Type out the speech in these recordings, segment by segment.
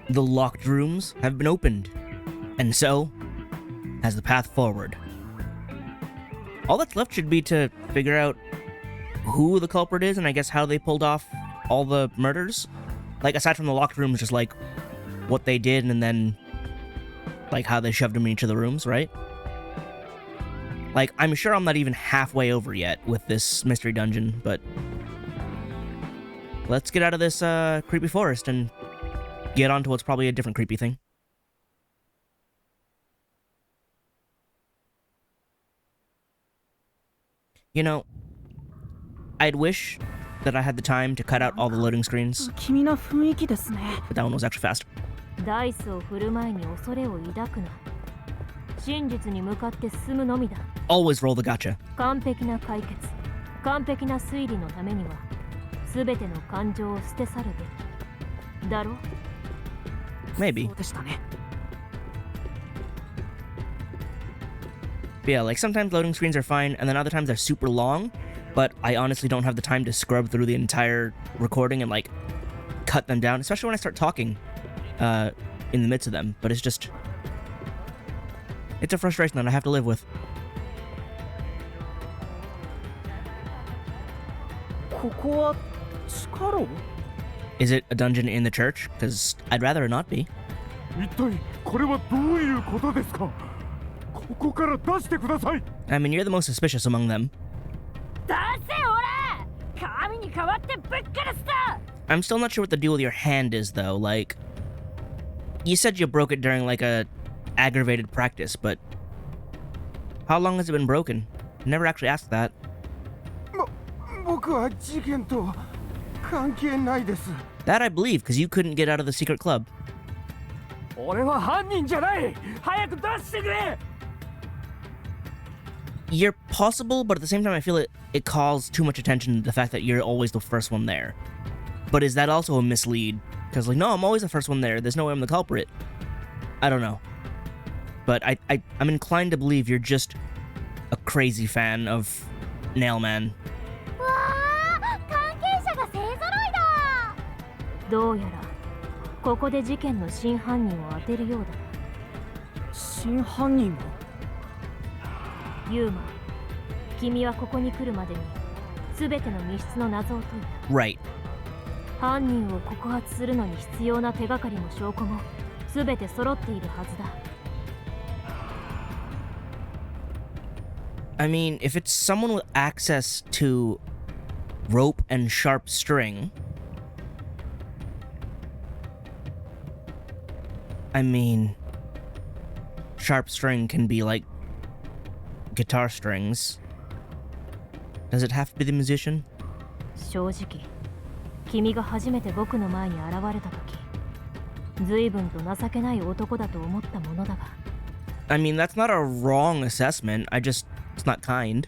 The locked rooms have been opened, and so has the path forward. All that's left should be to figure out who the culprit is and I guess how they pulled off all the murders. Like, aside from the locked rooms, just like what they did and then like how they shoved them in each of the rooms, right? Like, I'm sure I'm not even halfway over yet with this mystery dungeon, but let's get out of this creepy forest and get on to what's probably a different creepy thing. You know, I'd wish that I had the time to cut out all the loading screens, but that one was actually fast. Always roll the gotcha. Maybe. But yeah, like sometimes loading screens are fine, and then other times they're super long, but I honestly don't have the time to scrub through the entire recording and like cut them down, especially when I start talking in the midst of them. But it's a frustration that I have to live with. Is it a dungeon in the church? Because I'd rather it not be. I mean, you're the most suspicious among them. I'm still not sure what the deal with your hand is, though. Like, you said you broke it during, like, a aggravated practice, but how long has it been broken? Never actually asked that. That I believe, because you couldn't get out of the secret club. You're possible, but at the same time I feel it calls too much attention to the fact that you're always the first one there. But is that also a mislead? Because, like, no, I'm always the first one there. There's no way I'm the culprit. I don't know. But I'm inclined to believe you're just a crazy fan of Nailman. Right. I mean, if it's someone with access to rope and sharp string, I mean, sharp string can be like guitar strings. Does it have to be the musician? I mean, that's not a wrong assessment. It's not kind.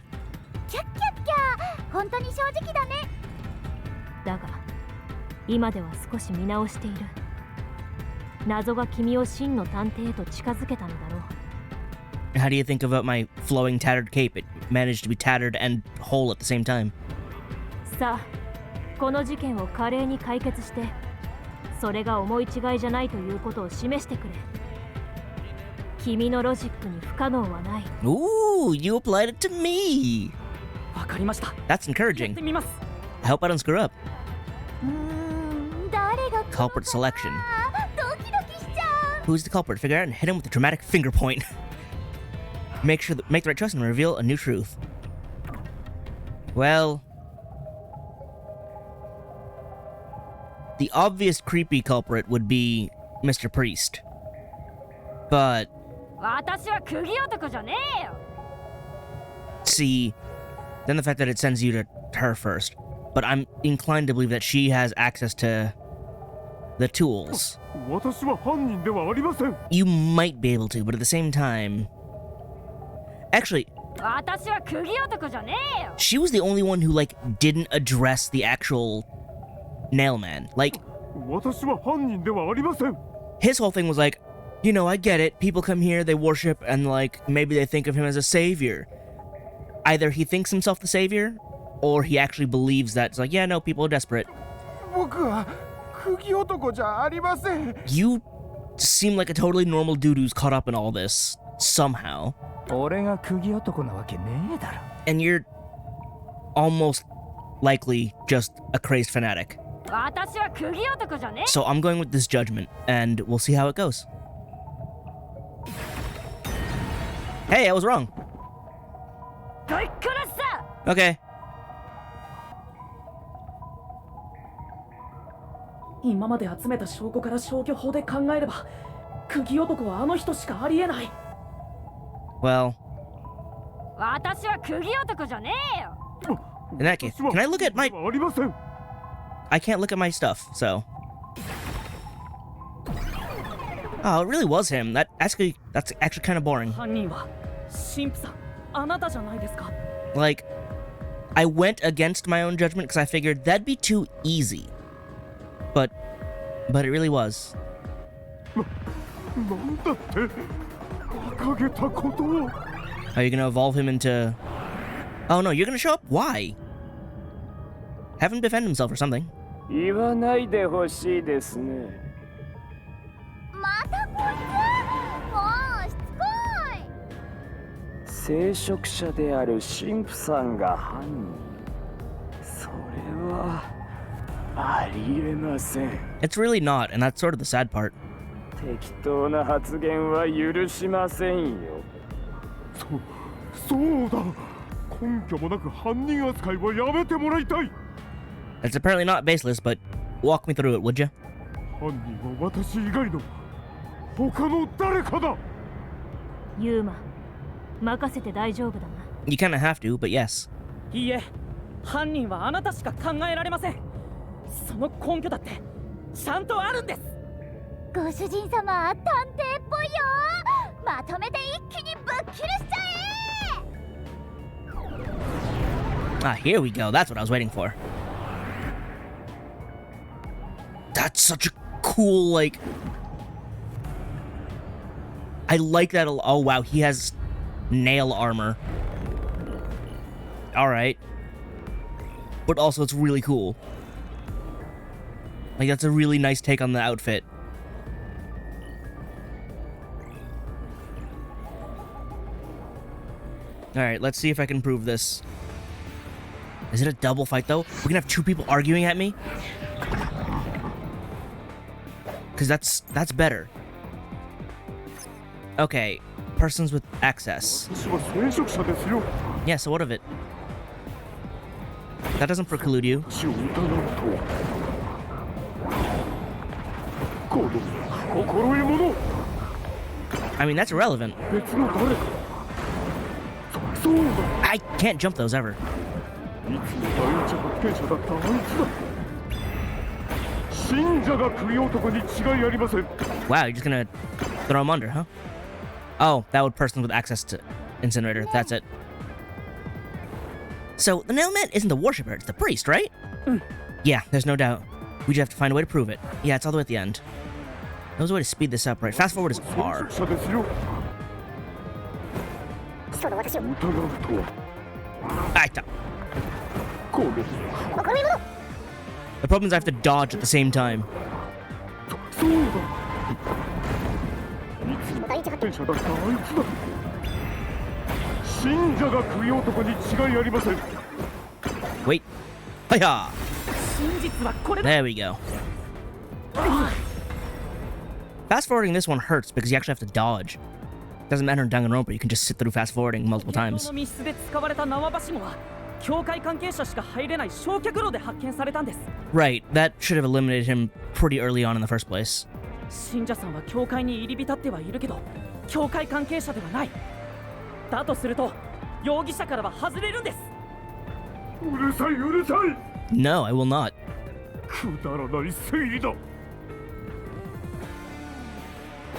How do you think about my flowing tattered cape? It managed to be tattered and whole at the same time. Ooh, you applied it to me! That's encouraging. I hope I don't screw up. Culprit selection. Who's the culprit? Figure out and hit him with a dramatic finger point. Make the right choice and reveal a new truth. Well, the obvious creepy culprit would be Mr. Priest. But see, then the fact that it sends you to her first. But I'm inclined to believe that she has access to the tools. You might be able to, but at the same time... Actually, she was the only one who, like, didn't address the actual Nailman. Like, his whole thing was like, you know, I get it. People come here, they worship, and, like, maybe they think of him as a savior. Either he thinks himself the savior, or he actually believes that it's like, yeah, no, people are desperate. You seem like a totally normal dude who's caught up in all this somehow. And you're almost likely just a crazed fanatic. So I'm going with this judgment, and we'll see how it goes. Hey, I was wrong. Okay. 今まで集めた証拠から消去法で考えれば、釘男はあの人しかありえない。Well. 私は釘男じゃねえよ。 In that case, can I look at my... I can't look at my stuff, so... Oh, it really was him. That's actually kind of boring. 犯人は神父さん、あなたじゃないですか。 Like, I went against my own judgment because I figured that'd be too easy. But it really was. Are you gonna evolve him into... Oh no, you're gonna show up? Why? Have him defend himself or something. 言わないでほしいですね。またこいつ、もうしつこい。聖職者である神父さんが犯人。それはありえません。It's really not, and that's sort of the sad part. 適当な発言は許しませんよ。そうだ。根拠もなく犯人扱いはやめてもらいたい。 It's apparently not baseless, but walk me through it, would you? 犯人は私以外の他の誰かだ。ユーマ、任せて大丈夫だな。You kind of have to, but yes. いいえ、犯人はあなたしか考えられません。その根拠だってちゃんとあるんです。ご主人様、探偵っぽいよ。まとめて一気にぶっ切りしちゃえ。 Ah, here we go. That's what I was waiting for. That's such a cool, like... I like that. Oh, wow. He has nail armor. Alright. But also, it's really cool. Like, that's a really nice take on the outfit. Alright, let's see if I can prove this. Is it a double fight, though? We're gonna have two people arguing at me? Because that's better. Okay, persons with access. Yeah, so what of it? That doesn't preclude you. I mean, that's irrelevant. I can't jump those ever. Wow, you're just gonna throw him under, huh? Oh, that would person with access to incinerator. That's it. So, the nailman isn't the worshipper, it's the priest, right? Yeah, there's no doubt. We just have to find a way to prove it. Yeah, it's all the way at the end. There's a way to speed this up, right? Fast forward is R. The problem is I have to dodge at the same time. Wait. Hiya! There we go. Fast forwarding this one hurts because you actually have to dodge. Doesn't matter in Danganronpa, you can just sit through fast forwarding multiple times. Right, that should have eliminated him pretty early on in the first place. No, I will not.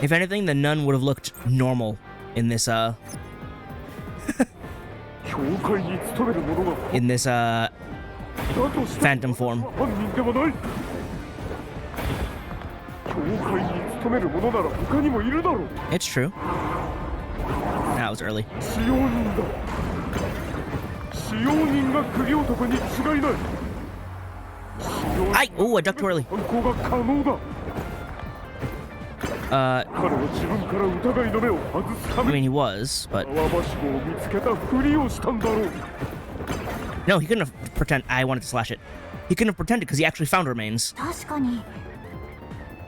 If anything, the nun would have looked normal in this, in this, phantom form. It's true. That was early. I ducked too early. 犯行が可能だ。 彼は自分から疑いの目を外すた I め mean に he was, but 縄ばしごを見つけたふりをしたんだろう。 no, he couldn't have pretend. I wanted to slash it. He couldn't have pretended because he actually found remains. 確かに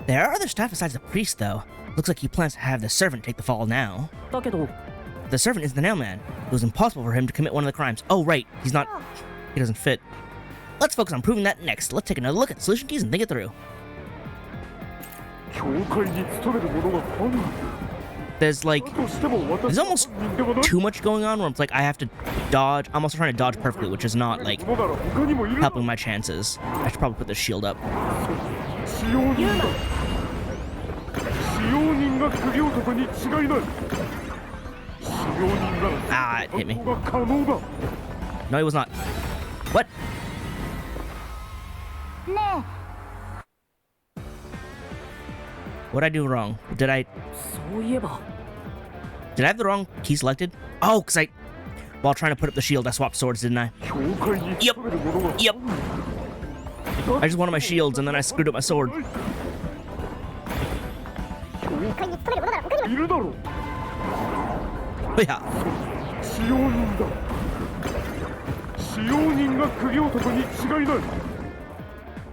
There are other staff besides the priest, though. Looks like he plans to have the servant take the fall now. だけど The servant is the nailman. It was impossible for him to commit one of the crimes. Oh, right. He's not. He doesn't fit. Let's focus on proving that next. Let's take another look at the solution keys and think it through. 教会に勤める者が犯人 There's like. だとしても There's 私は almost 犯人ではない。 too much going on where it's like I have to dodge. I'm also trying to dodge perfectly, which is not like 者なら他にもいる。 helping my chances. I should probably put this shield up. 使用人だ。使用人が釘男に違いない。使用人なら Ah, it hit me. 犯行が可能だ。 No, he was not. What? ね What did I do wrong? Did I そういえば I have the wrong key selected? Oh, because while trying to put up the shield, I swapped swords, didn't I? 教会に勤める者が Yep. I just wanted my shields and then I screwed up my sword. いるだろう。 Yeah. 使用人だ。使用人が釘男に違いない。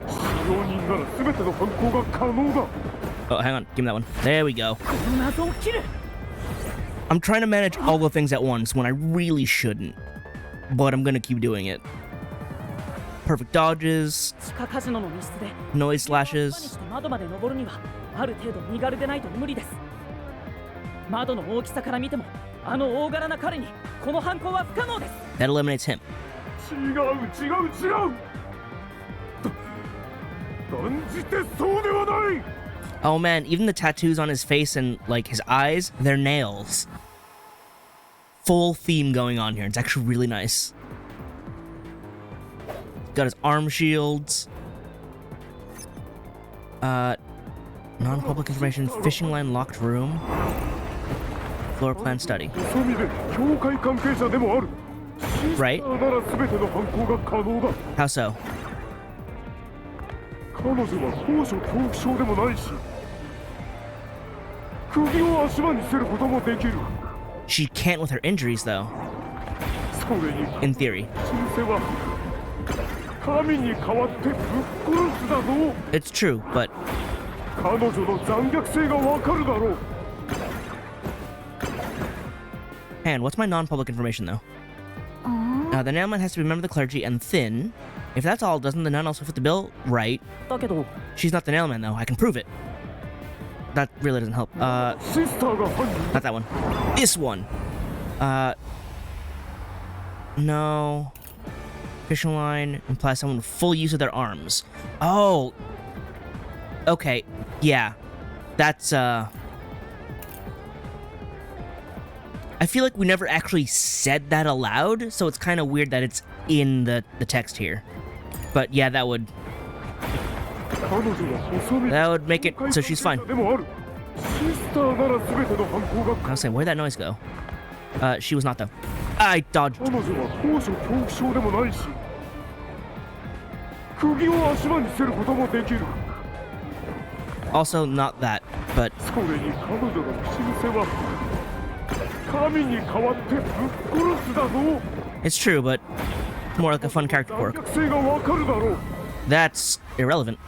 使用人なら全ての犯行が可能だ。 Oh, hang on. Give me that one. There we go. この謎を切る I'm trying to manage all the things at once when I really shouldn't. But I'm gonna keep doing it. Perfect dodges, 地下カジノの密室で noise に slashes. して窓まで登るにはある程度身軽でないと無理です。窓の大きさから見てもあの大柄な彼にこの犯行は不可能です。 That eliminates him. 違う。断じてそうではない。 Oh man, even the tattoos on his face and like his eyes, they're nails. Full theme going on here. It's actually really nice. Got his arm shields. Non-public information, fishing line locked room. Floor plan study. 細身で教会関係者でもある。 Right? なら全ての犯行が可能だ。 How so? 彼女は高所恐怖症でもないし、釘を足場にせることもできる。 She can't with her injuries though, それに in theory. 神聖は神に代わってぶっ殺すだぞ。 It's true, but 彼女の残虐性がわかるだろう。 man, what's my non-public information though? うん、 The nailman has to be a member of the clergy and thin. If that's all, doesn't the nun also fit the bill? Right. だけど She's not the nailman though. I can prove it. That really doesn't help. シスターが犯人。 Not that one. This one. No. Fishing line implies someone with full use of their arms. Oh. Okay. Yeah. That's, I feel like we never actually said that aloud, so it's kind of weird that it's in the text here. But yeah, that would 彼女は細身 that would make it so she's fine. でもある。シスターなら全ての犯行が I was saying, where'd that noise go? She was not though. I dodged. 彼女は高所恐怖症でもないし、釘を足場にせることもできる。 Also not that, but それに彼女の神聖は神に代わってぶっ殺すだぞ。 it's true, but more like a fun character 残 quirk. 虐性がわかるだろう。 That's irrelevant.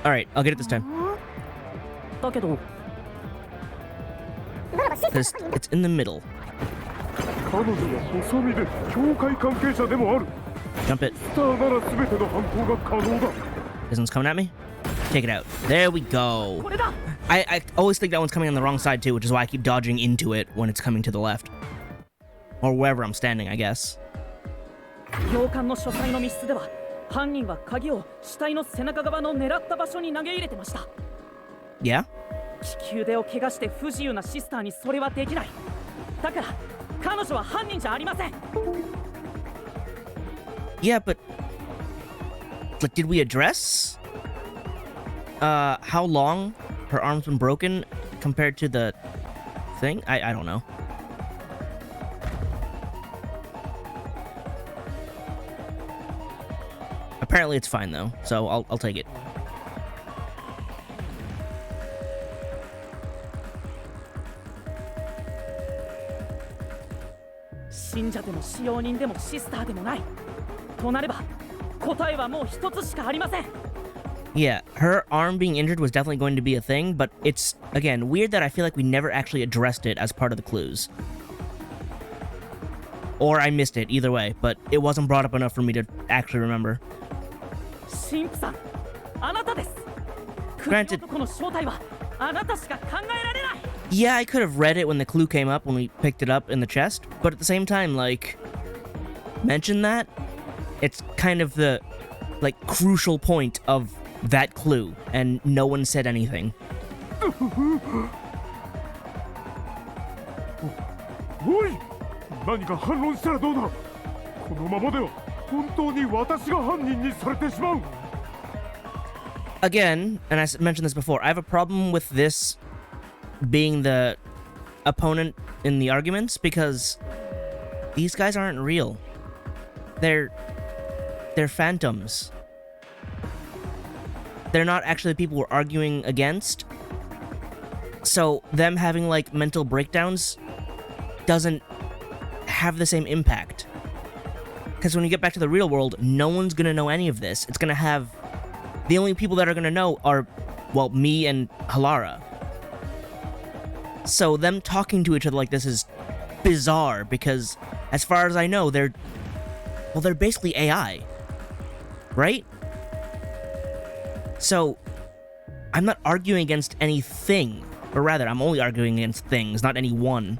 Alright, I'll get it this time. だけど Because it's in the middle. 彼女は細身で教会関係者でもある。 Jump it. スターなら全ての犯行が可能だ。 This one's coming at me. Take it out. There we go. これだ I always think that one's coming on the wrong side too, which is why I keep dodging into it when it's coming to the left. Or wherever I'm standing, I guess. 洋館の書斎の密室では犯人は鍵を死体の背中側の狙った場所に投げ入れてました。 Yeah? 利き腕を怪我して不自由なシスターにそれはできない。だから彼女は犯人じゃありません。 Yeah, but like, did we address how long her arm's been broken compared to the thing? I don't know. Apparently it's fine though, so I'll take it. 信者でも使用人でもシスターでもないとなれば答えはもう一つしかありません Yeah, her arm being injured was definitely going to be a thing, but it's, again, weird that I feel like we never actually addressed it as part of the clues. Or I missed it, either way, but it wasn't brought up enough for me to actually remember. 神父さんあなたです Granted- この正体はあなたしか考えられない Yeah, I could have read it when the clue came up, when we picked it up in the chest, but at the same time, like, mention that? It's kind of the, like, crucial point of that clue, and no one said anything. おい何か反論したらどうだこのままでは本当に私が犯人にされてしまう Again, and I mentioned this before, I have a problem with this being the opponent in the arguments because these guys aren't real. They're phantoms. They're not actually the people we're arguing against. So them having like mental breakdowns doesn't have the same impact. Because when you get back to the real world, no one's gonna know any of this. It's gonna have... The only people that are gonna know are, well, me and Halara. So them talking to each other like this is bizarre because, as far as I know, they're basically AI. Right? So, I'm not arguing against anything, or rather, I'm only arguing against things, not any one.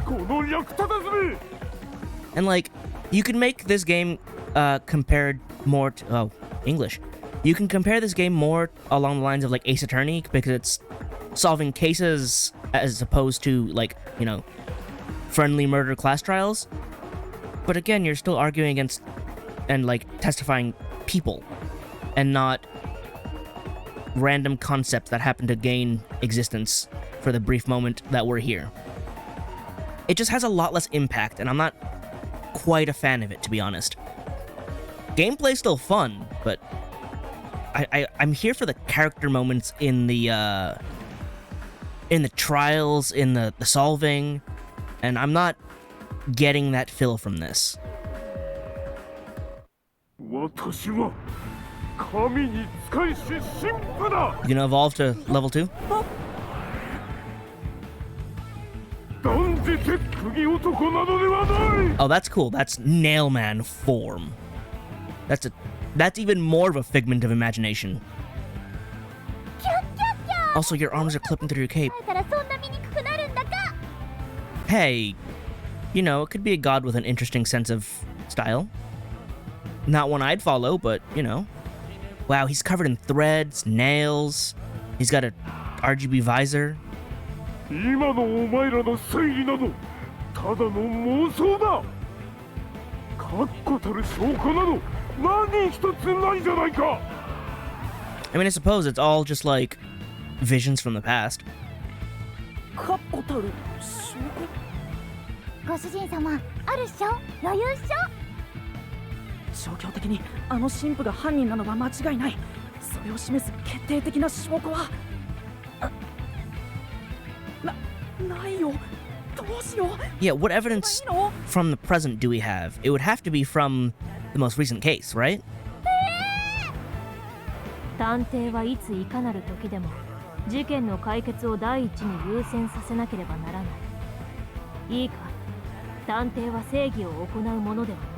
この役立たずめ And like, you can make this game compared more to... Oh, English. You can compare this game more along the lines of like Ace Attorney because it's solving cases as opposed to like, you know, friendly murder class trials. But again, you're still arguing against and like testifying people and not random concepts that happen to gain existence for the brief moment that we're here. It just has a lot less impact, and I'm not quite a fan of it, to be honest. Gameplay's still fun, but I'm here for the character moments in the trials, in the solving, and I'm not getting that feel from this. 私は神に仕えし神父だ You gonna evolve to level 2? 断じて釘男などではない Oh, that's cool. That's Nailman form. That's even more of a figment of imagination. Also, your arms are clipping through your cape. だからそんな醜くなるんだか Hey, you know, it could be a god with an interesting sense of style. Not one I'd follow, but, you know. Wow, he's covered in threads, nails. He's got a RGB visor. 今のお前らの推理などただの妄想だ確固たる証拠など何一つないじゃないか I mean, I suppose it's all just like visions from the past. 確固たる証拠ご主人様あるっしょ余裕っしょ状況的にあの神父が犯人なのは間違いないそれを示す決定的な証拠はないよどうしよう Yeah, what evidence いいの from the present do we have? It would have to be from the most recent case, right? 探偵はいついかなる時でも事件の解決を第一に優先させなければならないいいか探偵は正義を行うものではない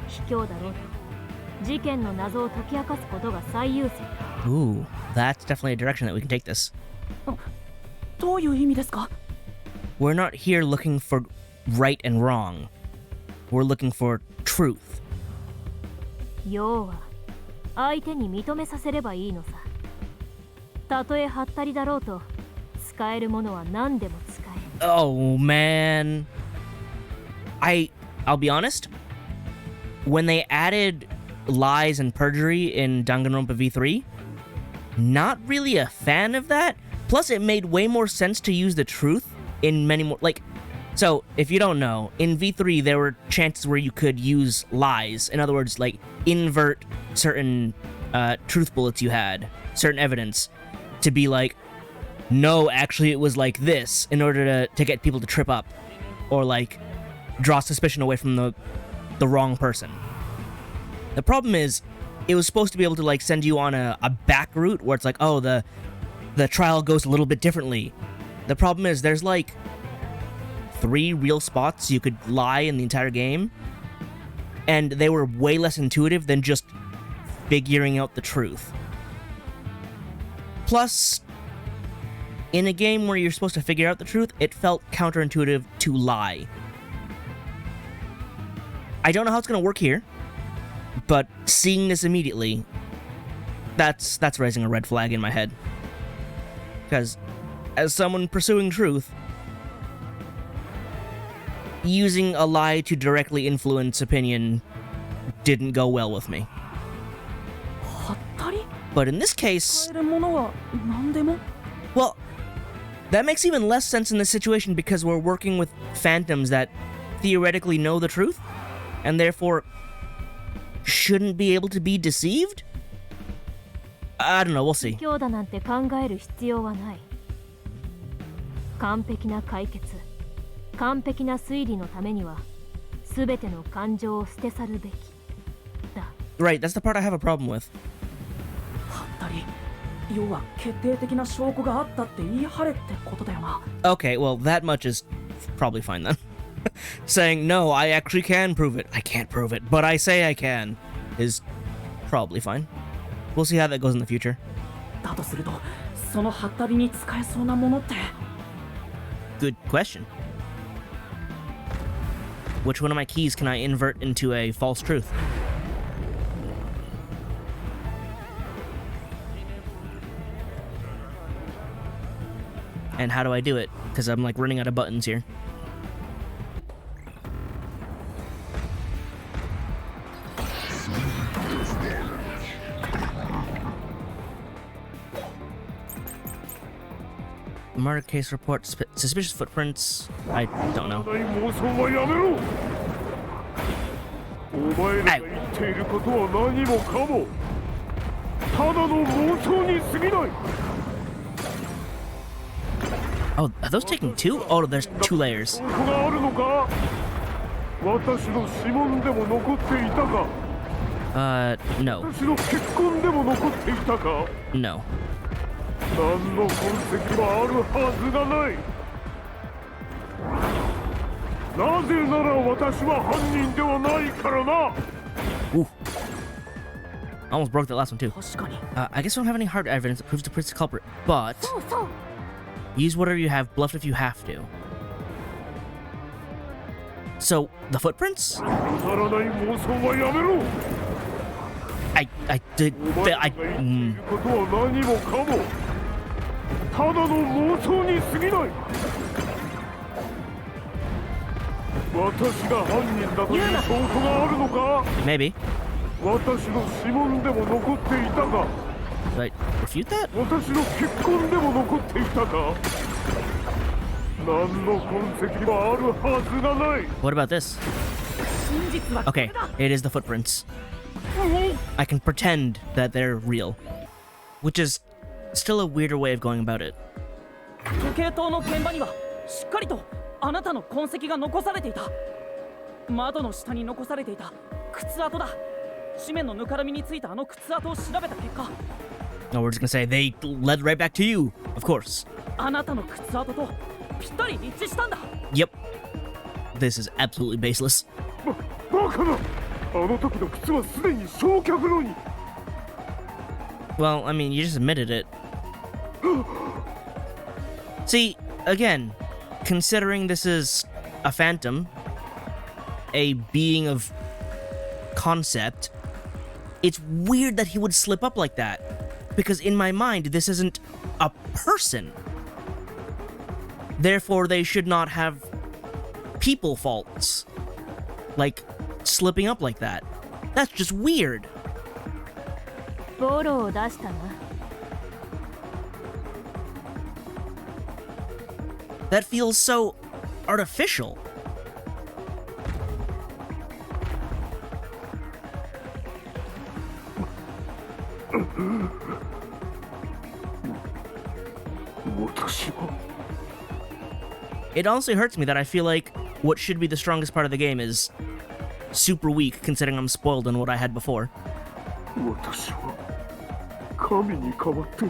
卑怯だろうと事件の謎を解き明かすことが最優先 Ooh, that's definitely a direction that we can take this. どういう意味ですか We're not here looking for right and wrong. We're looking for truth. 要は相手に認めさせればいいのさたとえハッタリだろうと使えるものは何でも使える Oh, man. I'll be honest. When they added lies and perjury in Danganronpa V3, not really a fan of that. Plus, it made way more sense to use the truth in many more... Like, So, if you don't know, in V3 there were chances where you could use lies. In other words, like, invert certain truth bullets you had, certain evidence, to be like, no, actually it was like this, in order to get people to trip up. Or, like, draw suspicion away from the wrong person. The problem is, it was supposed to be able to, like, send you on a back route where it's like, oh, the trial goes a little bit differently. The problem is, there's, like, 3 real spots you could lie in the entire game, and they were way less intuitive than just figuring out the truth. Plus, in a game where you're supposed to figure out the truth, it felt counterintuitive to lie. I don't know how it's gonna work here, but seeing this immediately, that's raising a red flag in my head. Because, as someone pursuing truth, using a lie to directly influence opinion didn't go well with me. But in this case, well, that makes even less sense in this situation because we're working with phantoms that theoretically know the truth, and therefore shouldn't be able to be deceived? I don't know, we'll see. 強打なんて考える必要はない。完璧な解決、完璧な推理のためには、すべての感情を捨て去るべきだ。Right, that's the part I have a problem with. はったり、要は決定的な証拠があったって言い張れってことだよな。Okay, well, that much is probably fine then. Saying, no, I actually can prove it. I can't prove it, but I say I can, is probably fine. We'll see how that goes in the future. だとすると、そのはったりに使えそうなものって。Good question. Which one of my keys can I invert into a false truth? And how do I do it? Because I'm like running out of buttons here. Murder case report, suspicious footprints. I don't know. 妄想はやめろ。お前らが言っていることは何もかもただの妄想に過ぎない。 Oh, are those taking 2? Oh, there's 2 layers. 証拠があるのか。私の指紋でも残っていたか。No. 私の血痕でも残っていたか。 No. 何の痕跡もあるはずがない。なぜなら私は犯人ではないからな。 Ooh. I almost broke that last one too. 確かに。I guess we don't have any hard evidence that proves the prince the culprit, but そうそう use whatever you have, bluff if you have to. So, the footprints? くだらない妄想はやめろ。 I did. お前が言っていることは何もかもただの妄想に過ぎない。私が犯人だという証拠があるのか。 Maybe. 私の指紋でも残っていたか。 Should I refute that? 私の血痕でも残っていたか。何の痕跡もあるはずがない。 What about this? 真実はこ Okay, れだ。 it is the footprints. I can pretend that they're real. Which is still a weirder way of going about it. 時計塔の現場にはしっかりとあなたの痕跡が残されていた。窓の下に残されていた靴跡だ。紙面のぬかるみについたあの靴跡を調べた結果、 No, we're just gonna say they led right back to you, of course. あなたの靴跡とぴったり一致したんだ。 Yep. This is absolutely baseless. バカな。あの時の靴はすでに焼却炉に。 Well, I mean, you just admitted it. See, again, considering this is a phantom, a being of concept, it's weird that he would slip up like that. Because in my mind, this isn't a person. Therefore, they should not have people faults. Like, slipping up like that. That's just weird. ボロを出したな。 That feels so artificial. 私は It honestly hurts me that I feel like what should be the strongest part of the game is super weak considering I'm spoiled on what I had before. 私は神に代わって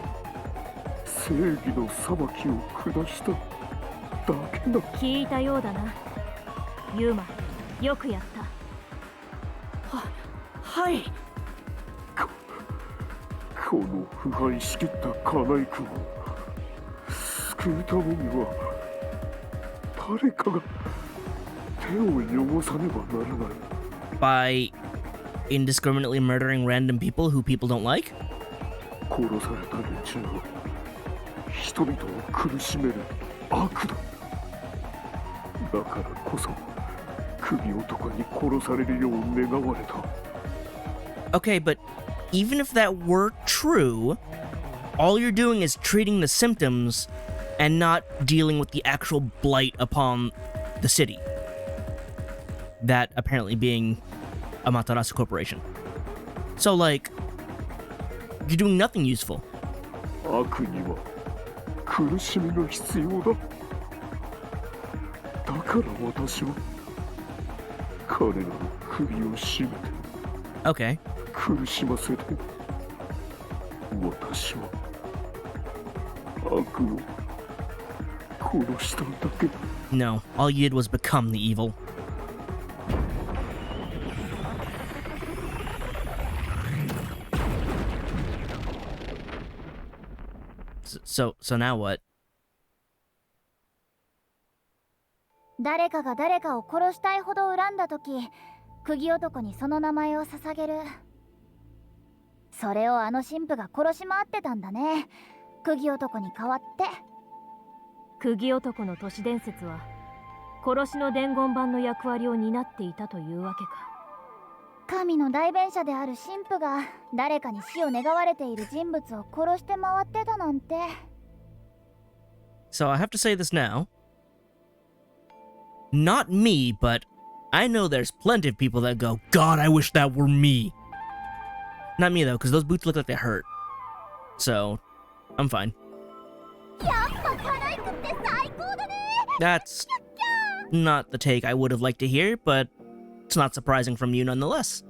正義の裁きを下しただけだ。聞いたようだな。ユーマ、よくやった。はい。この腐敗しきったカナイ君を救うためには誰かが手を汚さねばならない。 By indiscriminately murdering random people who people don't like? 殺された連中は人々を苦しめる悪だ。だからこそ首男に殺されるよう願われた。 Okay, but even if that were true, all you're doing is treating the symptoms and not dealing with the actual blight upon the city. That apparently being Amaterasu Corporation. So, like, you're doing nothing useful. 悪には苦しみが必要だ。だから私は彼らの首を絞めて Okay. 苦しませて私は悪を殺しただけ。 No, all you did was become the evil. So now what? 誰かが誰かを殺したいほど恨んだ時、釘男にその名前を捧げる。それをあの神父が殺し回ってたんだね。釘男に代わって。釘男の都市伝説は殺しの伝言板の役割を担っていたというわけか。神の代弁者である神父が誰かに死を願われている人物を殺して回ってたなんて。 So I have to say this now. Not me, but I know there's plenty of people that go, God, I wish that were me. Not me though, because those boots look like they hurt. So, I'm fine. やっぱカナイクって最高だね。 That's not the take I would have liked to hear, but it's not surprising from you nonetheless.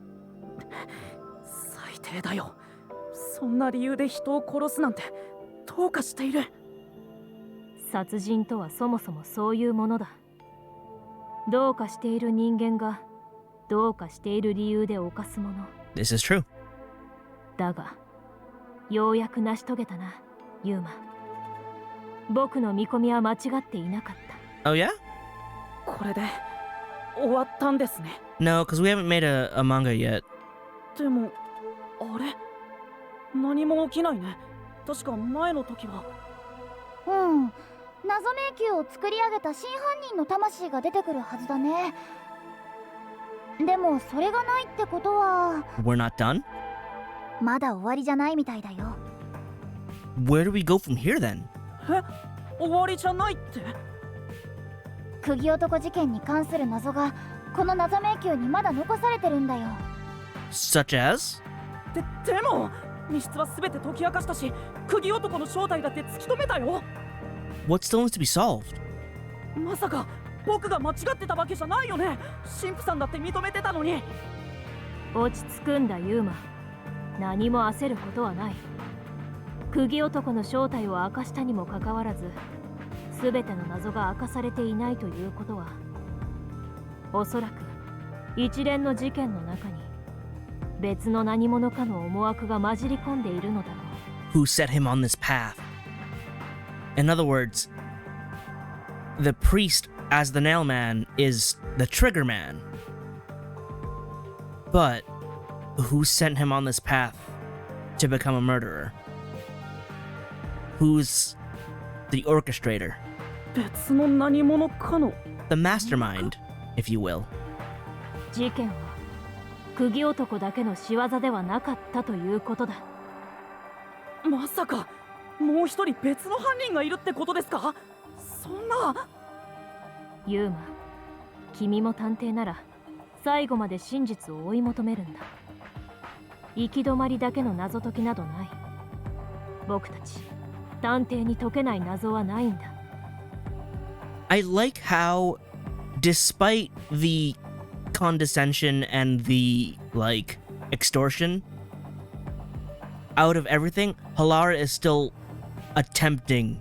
最低だよ。そんな理由で人を殺すなんてどうかしている。殺人とはそもそもそういうものだ。どうかしている人間がどうかしている理由で犯すもの。 This is true. だが、ようやく成し遂げたな、ユーマ。僕の見込みは間違っていなかった。Oh yeah? これで終わったんですね。 No, because we haven't made a manga yet. でも、あれ何も起きないね。確か前の時は。うん。謎迷宮を作り上げた真犯人の魂が出てくるはずだね。でもそれがないってことは We're not done? まだ終わりじゃないみたいだよ。 Where do we go from here then? え、終わりじゃないって？釘男事件に関する謎がこの謎迷宮にまだ残されてるんだよ。 Such as? でも密室は全て解き明かしたし、釘男の正体だって突き止めたよ。What still needs to be solved? まさか僕が間違ってたわけじゃないよね。神父さんだって認めてたのに。落ち着くんだ、ユーマ。何も焦ることはない。釘男の正体を明かしたにもかかわらず、全ての謎が明かされていないということは、おそらく一連の事件の中に別の何者かの思惑が混じり込んでいるのだろう。 Who set him on this path? In other words, the priest as the nail man is the trigger man. But who sent him on this path to become a murderer? Who's the orchestrator? 別の何者かの。 The mastermind, if you will. 事件は釘男だけの仕業ではなかったということだ。まさかもう一人別の犯人がいるってことですか？そんな。ユーマ、君も探偵なら最後まで真実を追い求めるんだ。行き止まりだけの謎解きなどない。僕たち探偵に解けない謎はないんだ。 I like how, despite the condescension and the, like, extortion, out of everything, Halara is still attempting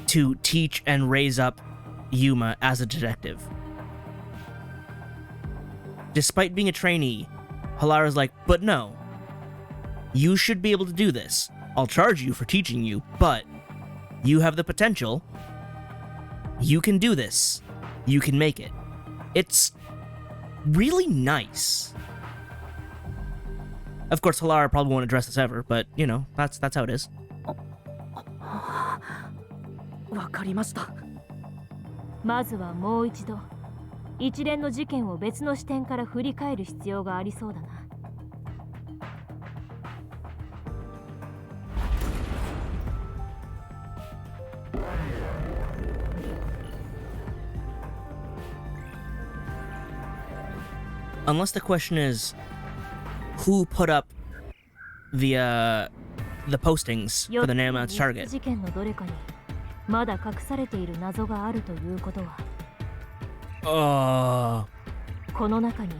to teach and raise up Yuma as a detective. Despite being a trainee, Halara's like, but no, you should be able to do this. I'll charge you for teaching you, but you have the potential. You can do this. You can make it. It's really nice. Of course, Halara probably won't address this ever, but, you know, that's how it is. わかりました。まずはもう一度一連の事件を別の視点から振り返る必要がありそうだな。Unless the question is, who put up the postings for the Nebulous target? 事件のどれかにまだ隠されている謎があるということは、この中に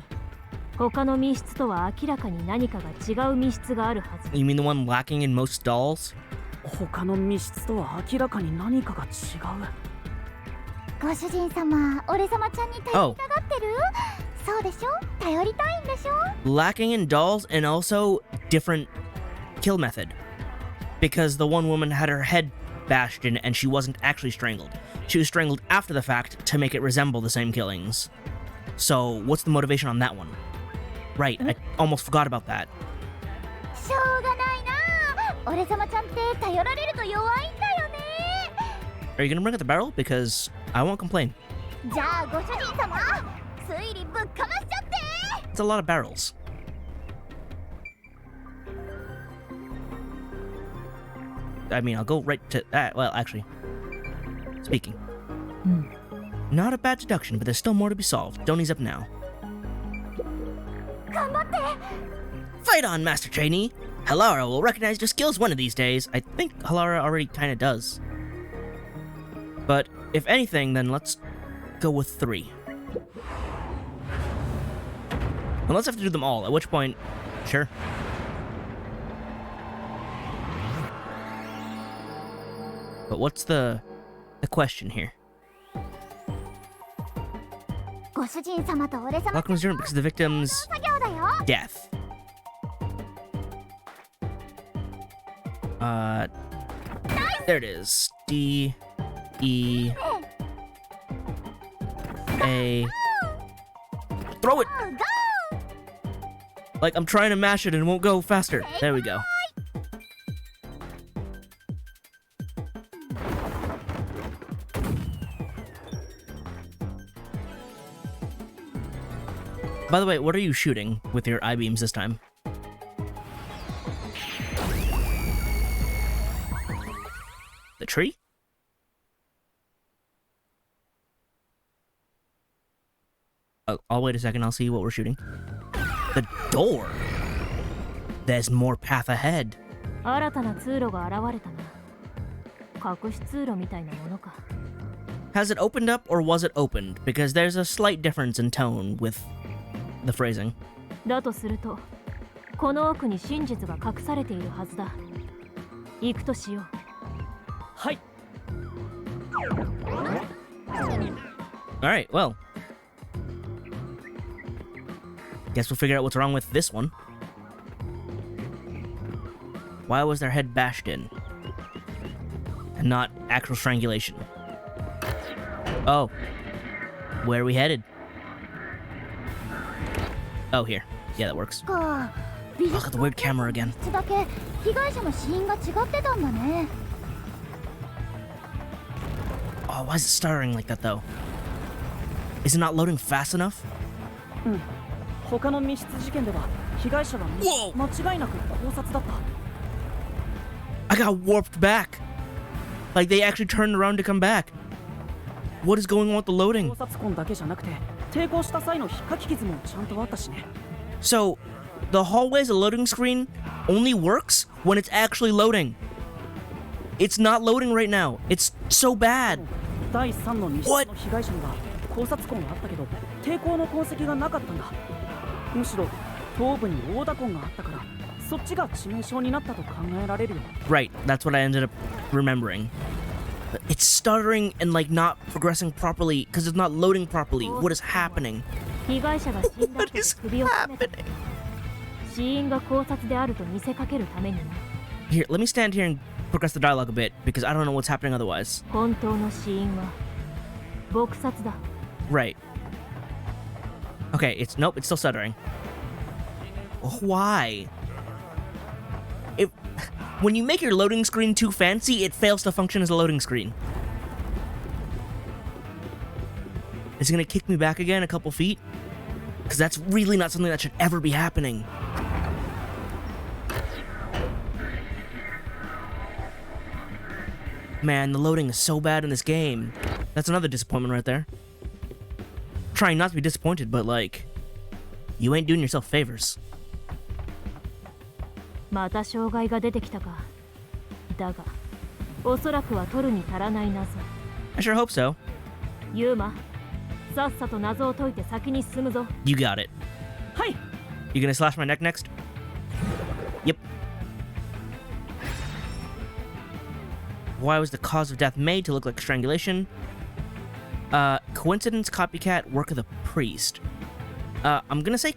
他の密室とは明らかに何かが違う密室があるはず。 You mean the one lacking in most dolls? 他の密室とは明らかに何かが違う。ご主人様、俺様ちゃんに頼りたがってる？そうでしょ？頼りたいんでしょ？ Lacking in dolls and also different kill method. Because the one woman had her head bashed in and she wasn't actually strangled. She was strangled after the fact to make it resemble the same killings. So, what's the motivation on that one? Right, I almost forgot about that. しょうがないな。俺様ちゃんって頼られると弱いんだよね。 Are you gonna bring up the barrel? Because I won't complain. じゃあご主人様、推理ぶっかましちゃって。 It's a lot of barrels. I mean, I'll go right to that. Well, actually, speaking. Not a bad deduction, but there's still more to be solved. Don't ease up now. 頑張って。 Fight on, Master Trainee! Halara will recognize your skills one of these days. I think Halara already kinda does. But if anything, then let's go with 3. Unless I have to do them all, at which point, sure. But what's the question here? ご主人様と俺様 Lock was different because of the victim's 作業だよ。 death. There it is. D, E, A. Throw it! Like, I'm trying to mash it and it won't go faster. There we go. By the way, what are you shooting with your I-beams this time? The tree? Oh, I'll wait a second, I'll see what we're shooting. The door! There's more path ahead. 新たな通路が現れたな。隠し通路みたいなものか。 Has it opened up or was it opened? Because there's a slight difference in tone with the phrasing. だとすると、この奥に真実が隠されているはずだ。行くとしよう。はい。 Alright, well. Guess we'll figure out what's wrong with this one. Why was their head bashed in? And not actual strangulation? Oh. Where are we headed? Oh, here. Yeah, that works. か。美 Look 術 at the weird camera again. 室だけ被害者の死因が違ってたんだね。 Oh, why is it stuttering like that, though? Is it not loading fast enough? 他の密室事件では被害者が Whoa! 間違いなく考察だった。 I got warped back. Like, they actually turned around to come back. What is going on with the loading? 盗撮痕だけじゃなくて抵抗した際の引っかき傷もちゃんとあったしね。 So, the hallway as a loading screen only works when it's actually loading. It's not loading right now. It's so bad. 第3の密室の被害者には考察痕があったけど抵抗の痕跡がなかったんだ。むしろ頭部に殴打痕があったからそっちが致命傷になったと考えられるよ。 Right, that's what I ended up remembering. But it's stuttering and like not progressing properly because it's not loading properly. What is happening? 被害者が死んだ What と is 首を絞めた happening? 死因が考察であると見せかけるためにな。 Here, let me stand here and progress the dialogue a bit because I don't know what's happening otherwise. 本当の死因は撲殺だ。 Right. Okay, it's nope, it's still stuttering. Why? If when you make your loading screen too fancy, it fails to function as a loading screen. Is it gonna kick me back again a couple feet? Because that's really not something that should ever be happening. Man, the loading is so bad in this game. That's another disappointment right there. Trying not to be disappointed, but like, you ain't doing yourself favors. また障害が出てきたか。だが、おそらくは取るに足らない謎。 I sure hope so. ユーマ、さっさと謎を解いて先に進むぞ。 You got it. はい。 You gonna slash my neck next? Yep. Why was the cause of death made to look like strangulation? Coincidence, copycat, work of the priest. I'm gonna say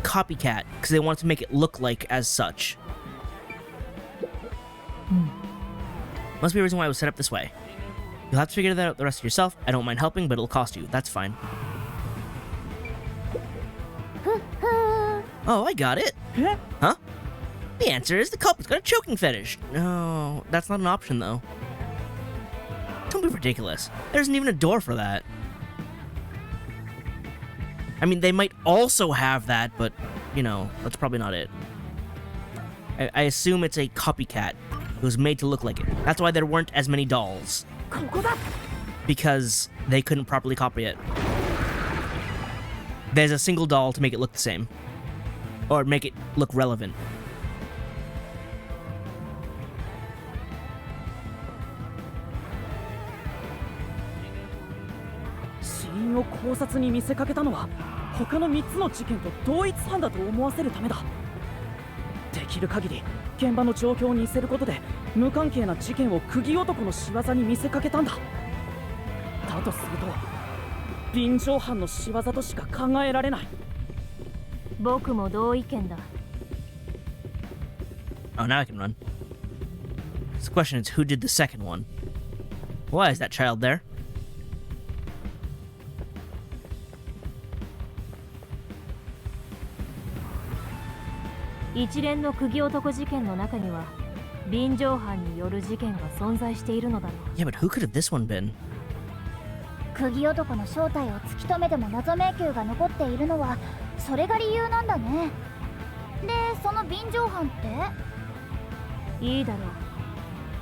copycat because they wanted to make it look like as such. Must be a reason why it was set up this way. You'll have to figure that out the rest of yourself. I don't mind helping, but it'll cost you. That's fine. Oh, I got it. Huh? The answer is the culprit's got a choking fetish. No, that's not an option, though. Don't be ridiculous. There isn't even a door for that. I mean, they might also have that, but, you know, that's probably not it. I assume it's a copycat. It was made to look like it. That's why there weren't as many dolls. ここだ。 Because they couldn't properly copy it. There's a single doll to make it look the same. Or make it look relevant. 死因を考察に見せかけたのは他の3つの事件と同一犯だと思わせるためだ。できる限り現場の状況を似せることで無関係な事件を釘男の仕業に見せかけたんだ。だとすると臨場犯の仕業としか考えられない。僕も同意見だ。 Oh, now I can run. So the question is, who did the second one? Why is that child there? Yeah, 一連の釘男事件の中には臨場犯による事件が存在しているのだろう。 Yeah, but who could have this one been? 釘男の正体を突き止めても謎迷宮が残っているのはそれが理由なんだね。で、その便乗犯っていいだろう。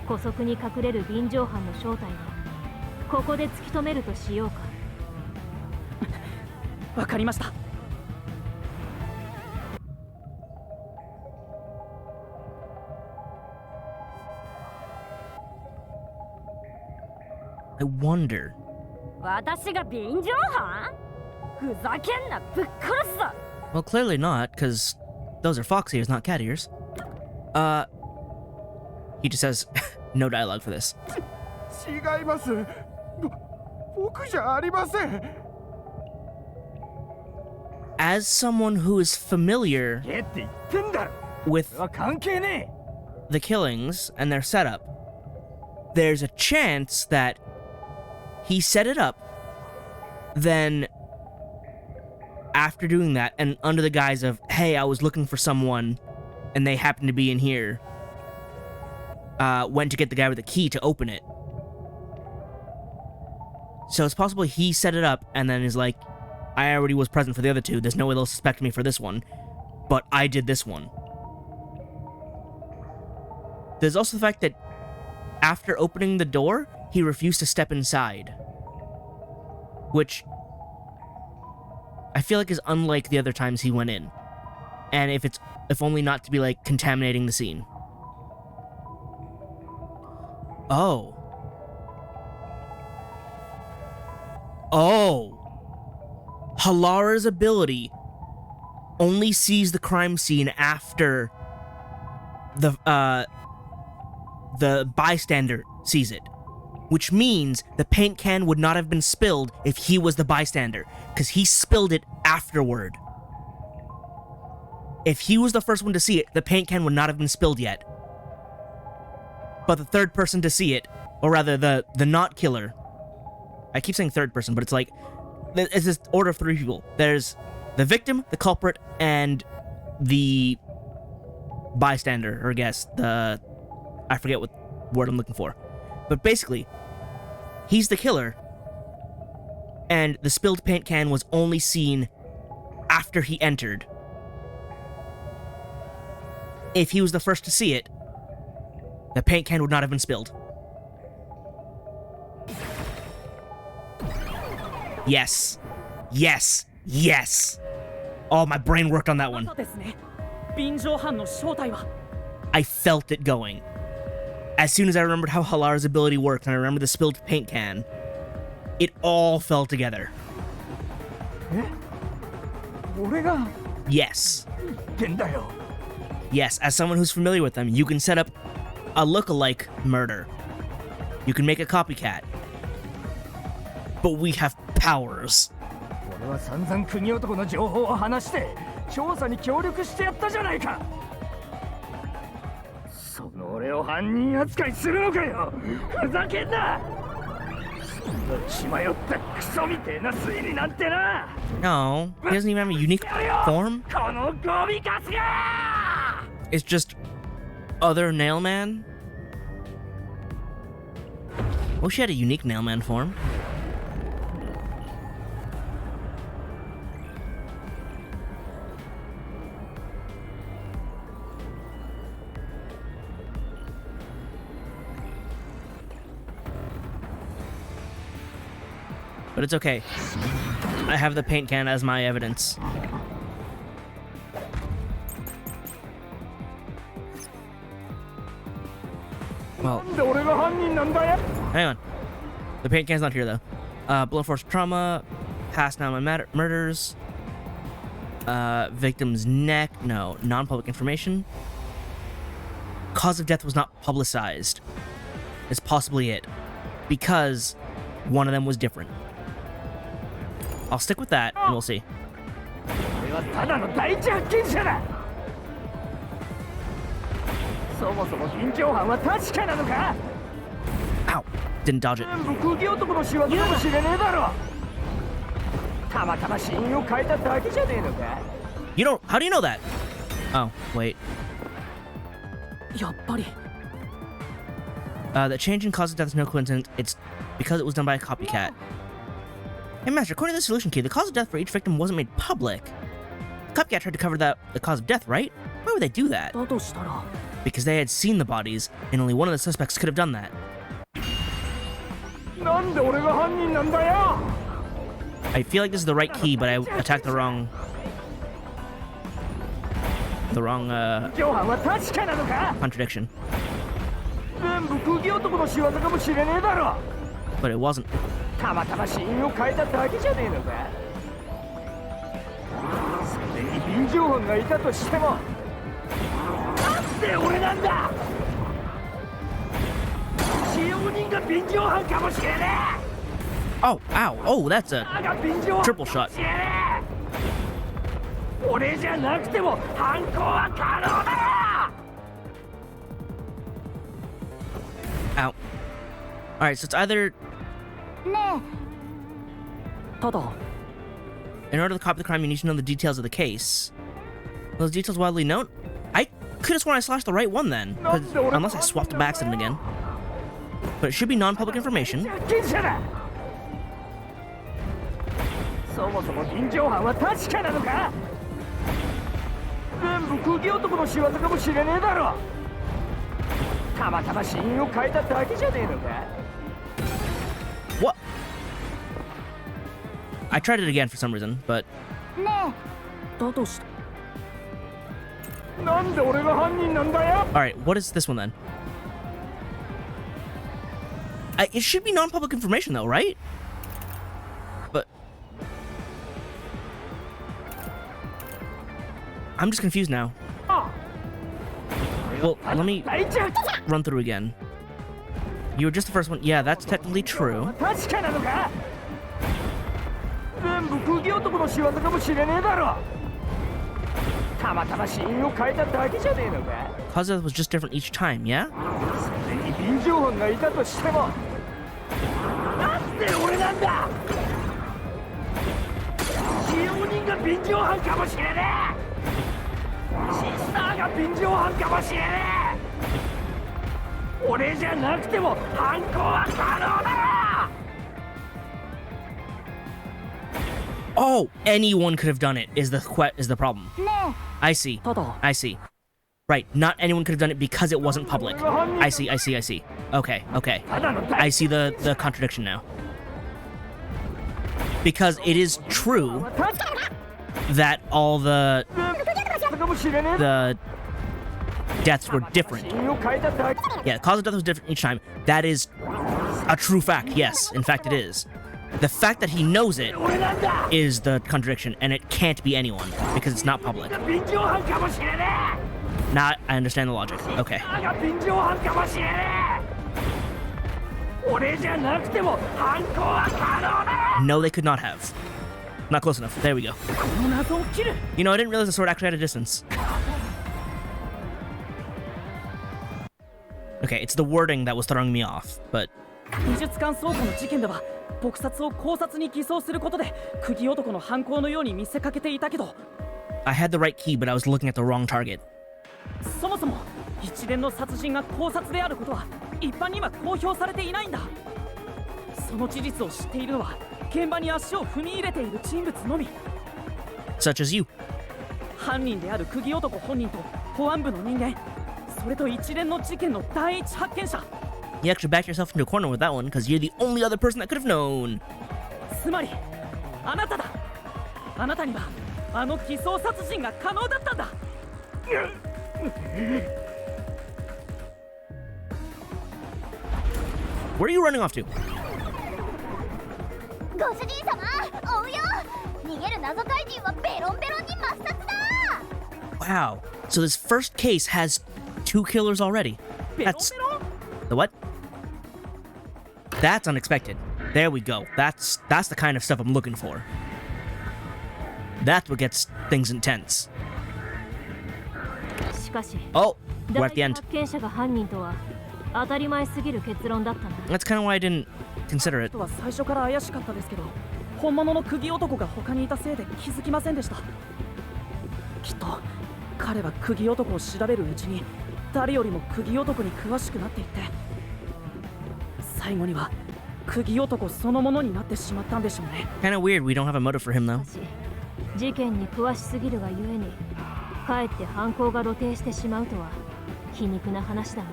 姑息に隠れる臨場犯の正体をここで突き止めるとしようか。わかりました。 I wonder. 私が便乗犯？ふざけんな、ぶっ殺すぞ。 Well, clearly not, because those are fox ears, not cat ears. He just says no dialogue for this. 違います。僕じゃありません。 As someone who is familiar けって言ってんだろ。 with は関係ね the killings and their setup, there's a chance that he set it up, then after doing that, and under the guise of, hey, I was looking for someone, and they happened to be in here, went to get the guy with the key to open it. So it's possible he set it up, and then is like, I already was present for the other two, there's no way they'll suspect me for this one, but I did this one. There's also the fact that after opening the door, he refused to step inside. which I feel like is unlike the other times he went in. And if only not to be like contaminating the scene. Oh. Halara's ability only sees the crime scene after the bystander sees it. Which means the paint can would not have been spilled if he was the bystander, because he spilled it afterward. If he was the first one to see it, the paint can would not have been spilled yet. But the third person to see it, or rather the not killer, I keep saying third person, but it's like, it's this order of three people. There's the victim, the culprit, and the bystander, or guest, I forget what word I'm looking for. But basically, he's the killer, and the spilled paint can was only seen after he entered. If he was the first to see it, the paint can would not have been spilled. Yes. Yes. Yes. Oh, my brain worked on that one. I felt it going. As soon as I remembered how Halara's ability worked and I remembered the spilled paint can, it all fell together. Yes. Yes, as someone who's familiar with them, you can set up a look-alike murder. You can make a copycat. But we have powers. 俺は散々釘男の情報を話して調査に協力してやったじゃないか。その俺を犯人扱いするのかよ。ふざけんな。そんな血迷ったクソみてえな推理なんてな。No, he doesn't even have a unique form. このゴミカスが。 It's just other Nailman. Oh, she had a unique Nailman form. But it's okay. I have the paint can as my evidence. Well, hang on. The paint can's not here though. Blunt force trauma, past murders, victim's neck, no, non-public information. Cause of death was not publicized. Is possibly it, because one of them was different. I'll stick with that, and we'll see. Ow! Didn't dodge it. You don't. How do you know that? Oh, wait. The change in cause of death is no coincidence. It's because it was done by a copycat. Hey, Master, according to the solution key, the cause of death for each victim wasn't made public. The copycat tried to cover the cause of death, right? Why would they do that? Because they had seen the bodies, and only one of the suspects could have done that. I feel like this is the right key, but I attacked the wrong... contradiction. But it wasn't. Oh, ow. Oh, that's a triple shot. Ow. Alright, so it's either... In order to copy the crime, you need to know the details of the case. Are those details widely known? I could have sworn I slashed the right one then, unless I swapped by accident again. But it should be non-public information. What? I tried it again for some reason, but ねだとしてなんで俺が犯人なんだよ。 all right. What is this one then? It should be non-public information though, right? But I'm just confused now. Well, let me 大ちゃん run through again. You were just the first one. Yeah, that's technically true. 確かなのか。全部釘男の仕業かもしれねえだろ。たまたま死因を変えただけじゃねえのか。 Cause it was just different each time, yeah? それに便乗犯がいたとしても、なんで俺なんだ。使用人が便乗犯かもしれねえ。シスターが便乗犯かもしれねえ。俺じゃなくても犯行は可能だろ。 Oh, anyone could have done it. Is the problem? ね I see. ただ I see. Right, not anyone could have done it because it wasn't public. I see. Okay. ただの I see the contradiction now. Because it is true that all the かもしれねえ。 the deaths were different. 死因を変えただけ。 Yeah, the cause of death was different each time. That is a true fact. Yes, in fact it is. The fact that he knows it 俺なんだ。 is the contradiction, and it can't be anyone because it's not public. 便乗犯かもしれね Now I understand the logic. Okay. え。あが便乗犯かもしれねえ。俺じゃなくても犯行は可能だろ。 No, they could not have. Not close enough. There we go. この謎を切る。 You know, I didn't realize the sword actually had a distance. Okay, it's the wording that was throwing me off, but 美術館倉庫の事件では撲殺を考察に偽装することで釘男の犯行のように見せかけていたけど、 I had the right key, but I was looking at the wrong target. そもそも一連の殺人が考察であることは一般には公表されていないんだ。その事実を知っているのは現場に足を踏み入れている人物のみ。 Such as you. 犯人である釘男本人と保安部の人間、それと一連の事件の第一発見者。 You actually backed yourself into a corner with that one because you're the only other person that could have known. つまりあなただ。あなたにはあの偽装殺人が可能だったんだ。 Where are you running off to? ご主人様追うよ。逃げる謎怪人はベロンベロンに抹殺だ。 Wow. So this first case has 2 killers already. ベロン That's ベロン。 the what? That's unexpected. There we go. That's the kind of stuff I'm looking for. That's what gets things intense. しかし Oh, we're 第 at the 一 end. 発見者が犯人とは当たり前すぎる結論だったな。 That's kind of why I didn't consider it. とは最初から怪しかったですけど、本物の釘男が他にいたせいで気づきませんでした。きっと彼は釘男を調べるうちに誰よりも釘男に詳しくなっていって、最後には釘男そのものになってしまったんでしょうね。 Kind of weird we don't have a motive for him though. しかし事件に詳しすぎるがゆえにかえって犯行が露呈してしまうとは皮肉な話だな。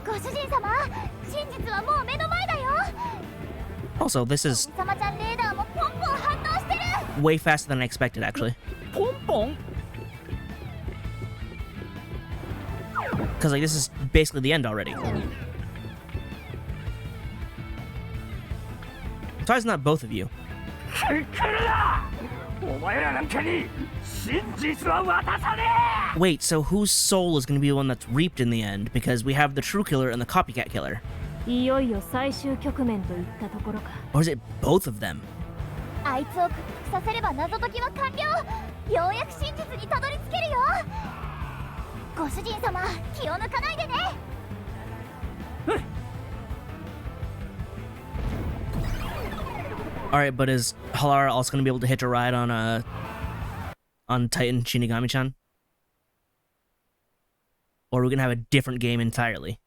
ご主人様真実はもう目の前だよ。 Also, this is お様ちゃんレーダーもポンポン反応してる。 way faster than I expected actually. ポンポン。 Because like this is basically the end already. So it's not both of you. 来るな。お前らなんかに真実は渡さねえ。 Wait, so whose soul is going to be the one that's reaped in the end? Because we have the true killer and the copycat killer. いよいよ最終局面といったところか。 Or is it both of them? あいつを屈服させれば謎解きは完了。ようやく真実にたどり着けるよ。ご主人様気を抜かないでね。 Alright, but is Halara also going to be able to hitch a ride on Titan Shinigami-chan? Or are we going to have a different game entirely?